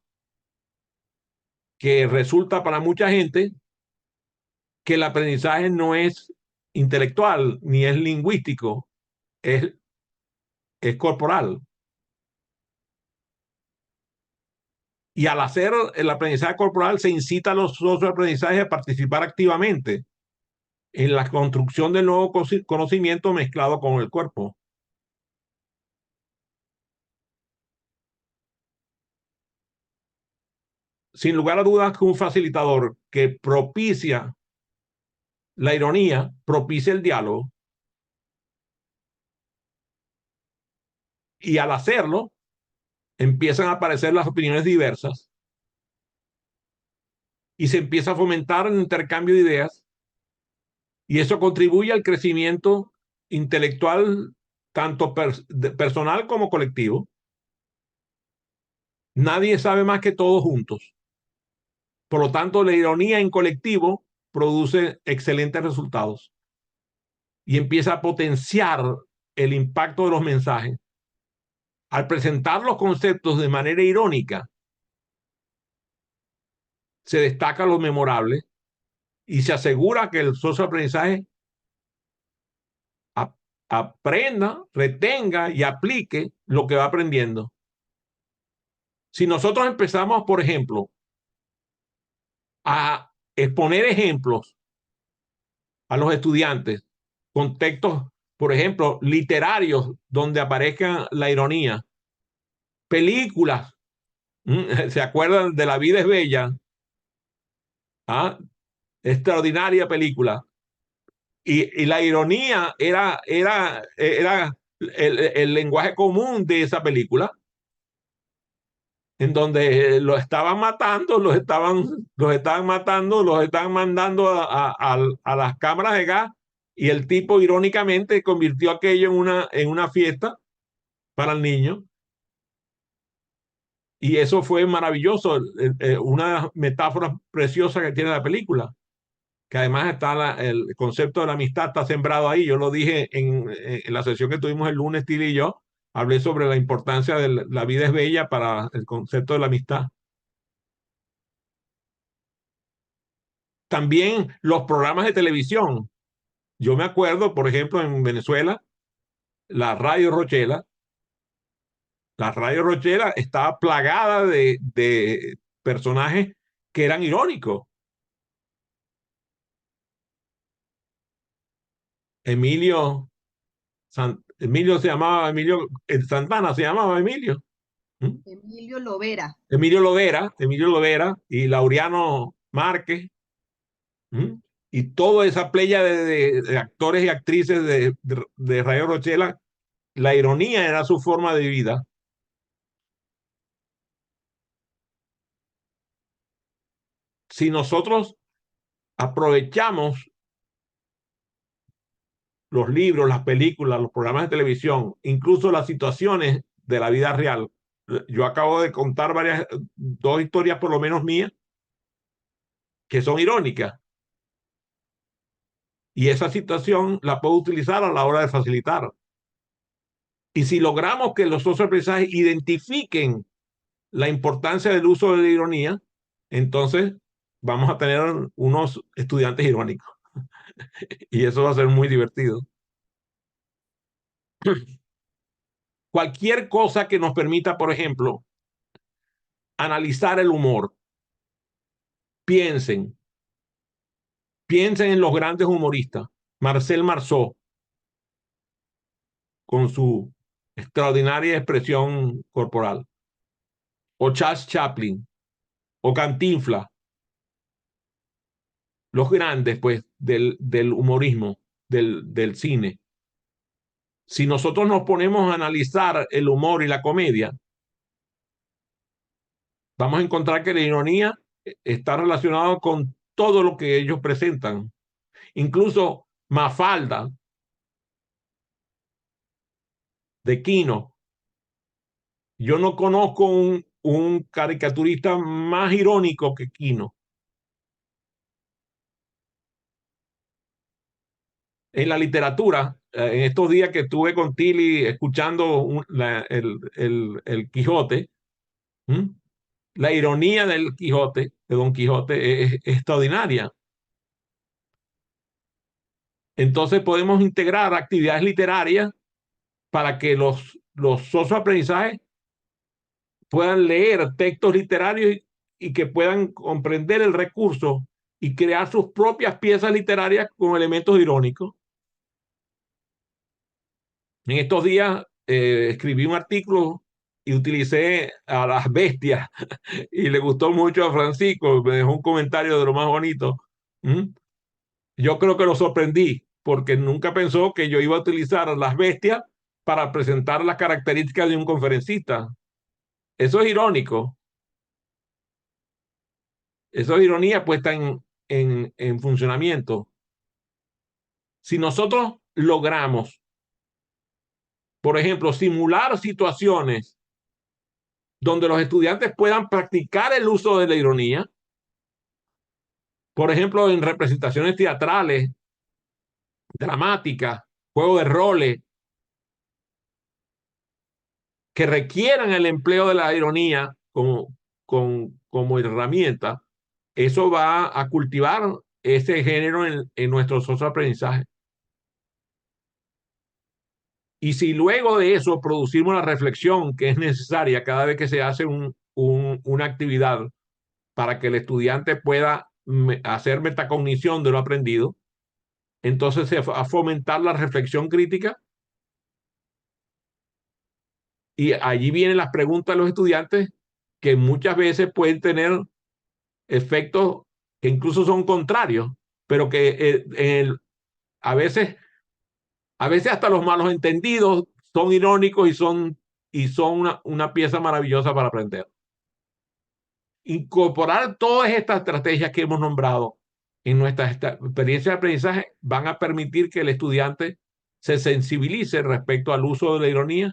que resulta para mucha gente que el aprendizaje no es intelectual ni es lingüístico, es, es corporal. Y al hacer el aprendizaje corporal se incita a los socios de aprendizaje a participar activamente en la construcción del nuevo conocimiento mezclado con el cuerpo. Sin lugar a dudas que un facilitador que propicia la ironía, propicia el diálogo, y al hacerlo empiezan a aparecer las opiniones diversas y se empieza a fomentar el intercambio de ideas y eso contribuye al crecimiento intelectual tanto personal como colectivo. Nadie sabe más que todos juntos. Por lo tanto, la ironía en colectivo produce excelentes resultados y empieza a potenciar el impacto de los mensajes. Al presentar los conceptos de manera irónica, se destaca lo memorable y se asegura que el socio de aprendizaje aprenda, retenga y aplique lo que va aprendiendo. Si nosotros empezamos, por ejemplo, a exponer ejemplos a los estudiantes, contextos, por ejemplo, literarios donde aparezca la ironía, películas, ¿se acuerdan de La vida es bella? ¿Ah? Extraordinaria película. Y la ironía era el lenguaje común de esa película, en donde los estaban matando, los estaban matando, los estaban mandando a las cámaras de gas y el tipo irónicamente convirtió aquello en una fiesta para el niño y eso fue maravilloso, una metáfora preciosa que tiene la película, que además está el concepto de la amistad está sembrado ahí. Yo lo dije en la sesión que tuvimos el lunes, Tilly y yo, hablé sobre la importancia de la vida es bella para el concepto de la amistad. También los programas de televisión. Yo me acuerdo, por ejemplo, en Venezuela, la Radio Rochela, la Radio Rochela estaba plagada de personajes que eran irónicos. Emilio, Emilio se llamaba, Emilio Santana se llamaba Emilio. ¿Mm? Emilio Lovera y Laureano Márquez. ¿Mm? Y toda esa playa de actores y actrices de Radio Rochela, la ironía era su forma de vida. Si nosotros aprovechamos los libros, las películas, los programas de televisión, incluso las situaciones de la vida real. Yo acabo de contar dos historias por lo menos mías, que son irónicas. Y esa situación la puedo utilizar a la hora de facilitar. Y si logramos que los socios de aprendizaje identifiquen la importancia del uso de la ironía, entonces vamos a tener unos estudiantes irónicos. Y eso va a ser muy divertido. Cualquier cosa que nos permita, por ejemplo, analizar el humor. Piensen, piensen en los grandes humoristas. Marcel Marceau, con su extraordinaria expresión corporal. O Charles Chaplin, o Cantinflas, los grandes, pues, del humorismo, del cine. Si nosotros nos ponemos a analizar el humor y la comedia, vamos a encontrar que la ironía está relacionada con todo lo que ellos presentan. Incluso Mafalda, de Quino. Yo no conozco un caricaturista más irónico que Quino. En la literatura, en estos días que estuve con Tilly escuchando el Quijote, ¿m? La ironía del Quijote, de Don Quijote, es extraordinaria. Entonces podemos integrar actividades literarias para que los socios de aprendizaje puedan leer textos literarios y que puedan comprender el recurso y crear sus propias piezas literarias con elementos irónicos. En estos días escribí un artículo y utilicé a las bestias y le gustó mucho a Francisco, me dejó un comentario de lo más bonito. ¿Mm? Yo creo que lo sorprendí porque nunca pensó que yo iba a utilizar a las bestias para presentar las características de un conferencista. Eso es irónico, eso es ironía puesta en funcionamiento. Si nosotros logramos, por ejemplo, simular situaciones donde los estudiantes puedan practicar el uso de la ironía, por ejemplo, en representaciones teatrales, dramáticas, juegos de roles, que requieran el empleo de la ironía como herramienta, eso va a cultivar ese género en nuestro socioaprendizaje. Y si luego de eso producimos la reflexión que es necesaria cada vez que se hace una actividad para que el estudiante pueda hacer metacognición de lo aprendido, entonces se va a fomentar la reflexión crítica y allí vienen las preguntas de los estudiantes que muchas veces pueden tener efectos que incluso son contrarios, pero que a veces, a veces hasta los malos entendidos son irónicos y son una pieza maravillosa para aprender. Incorporar todas estas estrategias que hemos nombrado en nuestra experiencia de aprendizaje van a permitir que el estudiante se sensibilice respecto al uso de la ironía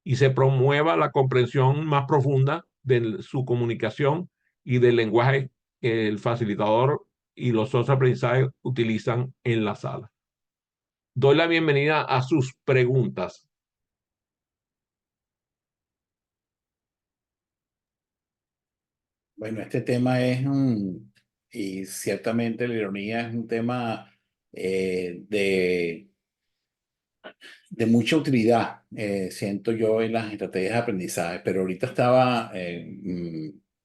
y se promueva la comprensión más profunda de su comunicación y del lenguaje que el facilitador y los socios de aprendizaje utilizan en la sala. Doy la bienvenida a sus preguntas. Bueno, este tema y ciertamente la ironía es un tema de mucha utilidad, siento yo, en las estrategias de aprendizaje, pero ahorita estaba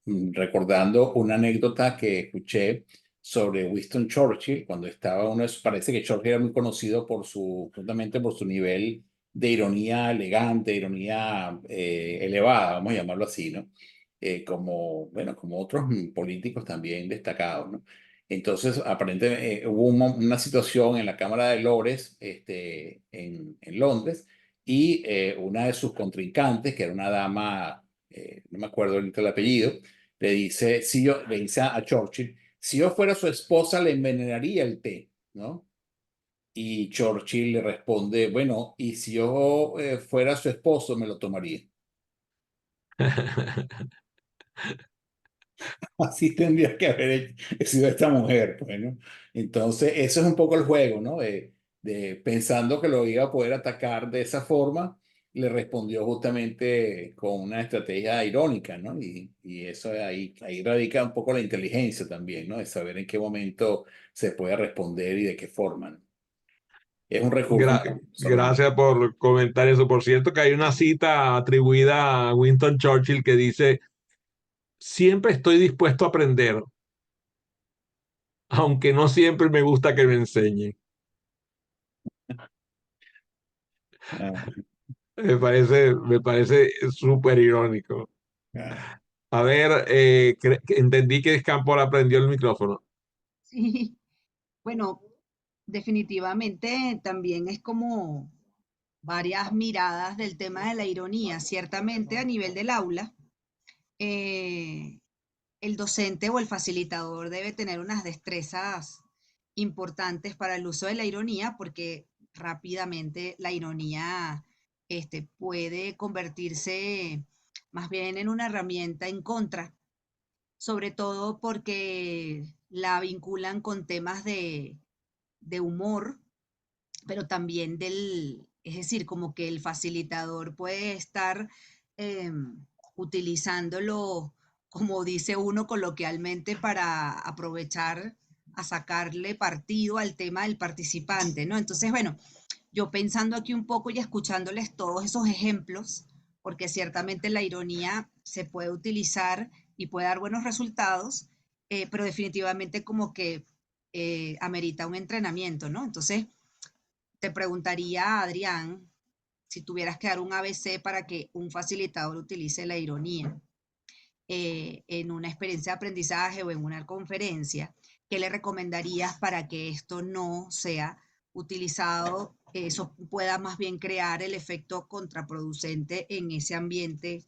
recordando una anécdota que escuché sobre Winston Churchill, cuando estaba parece que Churchill era muy conocido justamente por su nivel de ironía elegante, ironía elevada, vamos a llamarlo así, ¿no? Bueno, como otros políticos también destacados, ¿no? Entonces, aparentemente hubo una situación en la Cámara de Lores en Londres y una de sus contrincantes, que era una dama, no me acuerdo ahorita el apellido, le dice a Churchill, si yo fuera su esposa le envenenaría el té, ¿no? Y Churchill le responde, bueno, y si yo fuera su esposo me lo tomaría. Así tendría que haber sido esta mujer, pues, ¿no? Entonces, eso es un poco el juego, ¿no? Pensando que lo iba a poder atacar de esa forma, le respondió justamente con una estrategia irónica, ¿no? Y eso ahí radica un poco la inteligencia también, ¿no? De saber en qué momento se puede responder y de qué forma, ¿no? Es un recurso sorprendente. Gracias por comentar eso. Por cierto, que hay una cita atribuida a Winston Churchill que dice: siempre estoy dispuesto a aprender, aunque no siempre me gusta que me enseñen. Ah, Me parece súper irónico. ah. A ver, entendí que Campbell aprendió el micrófono. Sí, bueno, definitivamente también es como varias miradas del tema de la ironía. Ciertamente a nivel del aula, eh, el docente o el facilitador debe tener unas destrezas importantes para el uso de la ironía, porque rápidamente la ironía puede convertirse más bien en una herramienta en contra, sobre todo porque la vinculan con temas de humor, pero también es decir, como que el facilitador puede estar eh, utilizándolo, como dice uno coloquialmente, para aprovechar a sacarle partido al tema del participante, ¿no? Entonces, bueno, yo pensando aquí un poco y escuchándoles todos esos ejemplos, porque ciertamente la ironía se puede utilizar y puede dar buenos resultados, pero definitivamente como que amerita un entrenamiento, ¿no? Entonces, te preguntaría, Adrián, si tuvieras que dar un ABC para que un facilitador utilice la ironía en una experiencia de aprendizaje o en una conferencia, ¿qué le recomendarías para que esto no sea utilizado, eso pueda más bien crear el efecto contraproducente en ese ambiente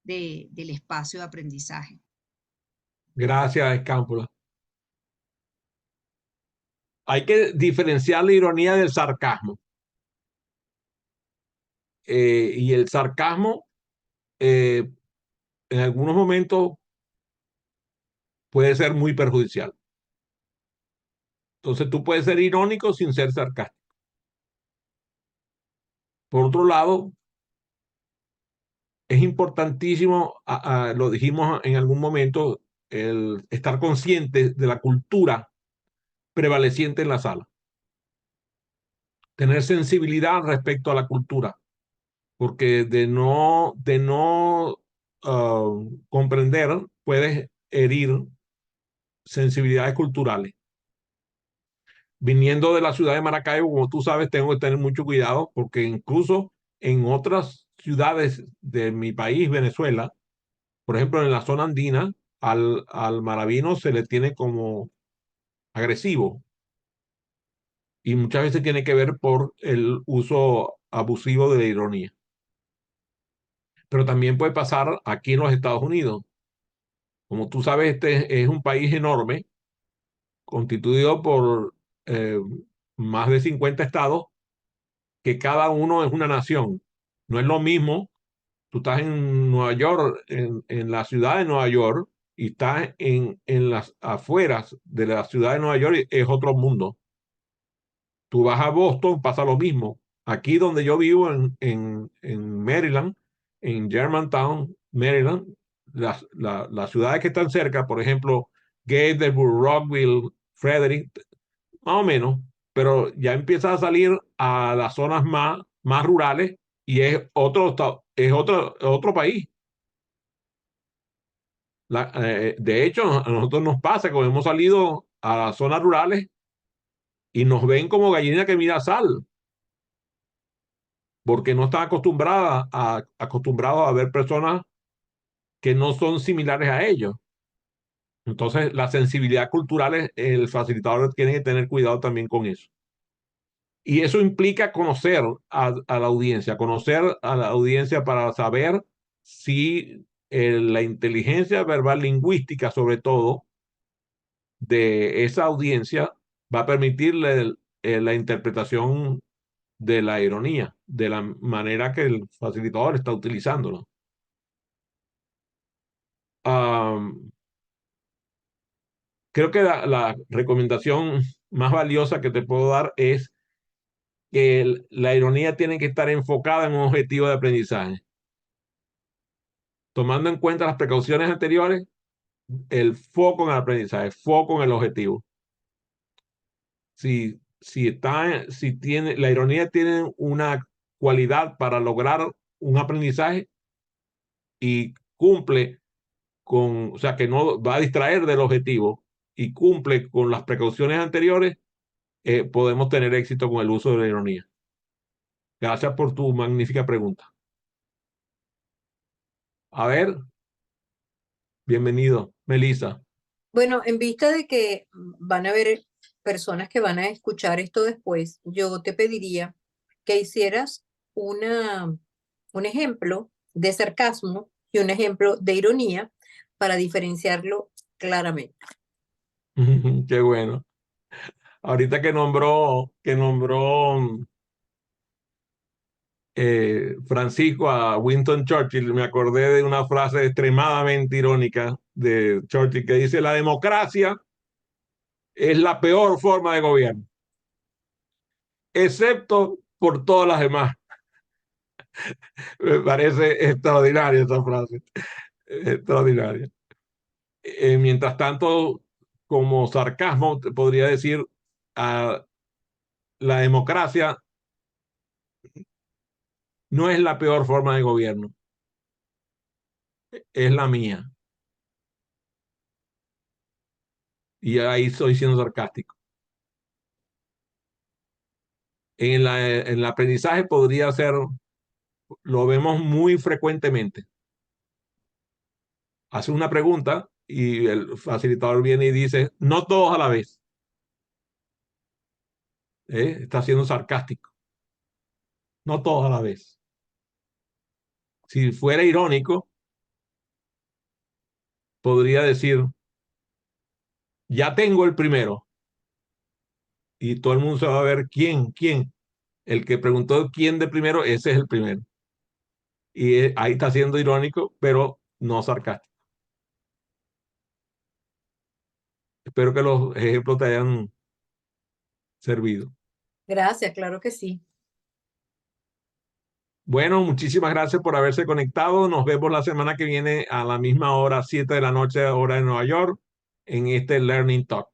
del espacio de aprendizaje? Gracias, Campbell. Hay que diferenciar la ironía del sarcasmo. Y el sarcasmo, eh, en algunos momentos, puede ser muy perjudicial. Entonces, tú puedes ser irónico sin ser sarcástico. Por otro lado, es importantísimo, lo dijimos en algún momento, el estar consciente de la cultura prevaleciente en la sala. Tener sensibilidad respecto a la cultura, porque de no comprender, puedes herir sensibilidades culturales. Viniendo de la ciudad de Maracaibo, como tú sabes, tengo que tener mucho cuidado, porque incluso en otras ciudades de mi país, Venezuela, por ejemplo, en la zona andina, al maravino se le tiene como agresivo, y muchas veces tiene que ver por el uso abusivo de la ironía. Pero también puede pasar aquí en los Estados Unidos. Como tú sabes, este es un país enorme, constituido por eh, más de 50 estados, que cada uno es una nación. No es lo mismo, tú estás en Nueva York, en la ciudad de Nueva York, y estás en las afueras de la ciudad de Nueva York, y es otro mundo. Tú vas a Boston, pasa lo mismo. Aquí donde yo vivo, en Maryland, en Germantown, Maryland, las ciudades que están cerca, por ejemplo, Gettysburg, Rockville, Frederick, más o menos, pero ya empieza a salir a las zonas más rurales, y es otro país. De hecho, a nosotros nos pasa que hemos salido a las zonas rurales y nos ven como gallina que mira sal, porque no están acostumbrados a ver personas que no son similares a ellos. Entonces, la sensibilidad cultural, el facilitador tiene que tener cuidado también con eso. Y eso implica conocer a la audiencia para saber si la inteligencia verbal lingüística, sobre todo, de esa audiencia va a permitirle la interpretación de la ironía, de la manera que el facilitador está utilizándolo. Am, Creo que la recomendación más valiosa que te puedo dar es que la ironía tiene que estar enfocada en un objetivo de aprendizaje. Tomando en cuenta las precauciones anteriores, el foco en el aprendizaje, foco en el objetivo. La ironía tiene una cualidad para lograr un aprendizaje y cumple o sea, que no va a distraer del objetivo y cumple con las precauciones anteriores, podemos tener éxito con el uso de la ironía. Gracias por tu magnífica pregunta. A ver, bienvenido, Melissa. Bueno, en vista de que van a haber personas que van a escuchar esto después, yo te pediría que hicieras un ejemplo de sarcasmo y un ejemplo de ironía para diferenciarlo claramente. Qué bueno. Ahorita que nombró Francisco a Winston Churchill, me acordé de una frase extremadamente irónica de Churchill que dice: la democracia es la peor forma de gobierno, excepto por todas las demás. Me parece extraordinaria esa frase, extraordinaria. Mientras tanto, como sarcasmo, te podría decir, la democracia no es la peor forma de gobierno, es la mía. Y ahí estoy siendo sarcástico. En el aprendizaje podría ser, lo vemos muy frecuentemente. Hace una pregunta y el facilitador viene y dice: no todos a la vez. Está siendo sarcástico. No todos a la vez. Si fuera irónico, podría decir: ya tengo el primero. Y todo el mundo se va a ver quién. El que preguntó quién de primero, ese es el primero. Y ahí está siendo irónico, pero no sarcástico. Espero que los ejemplos te hayan servido. Gracias, claro que sí. Bueno, muchísimas gracias por haberse conectado. Nos vemos la semana que viene a la misma hora, 7 de la noche, hora de Nueva York, en este Learning Talk.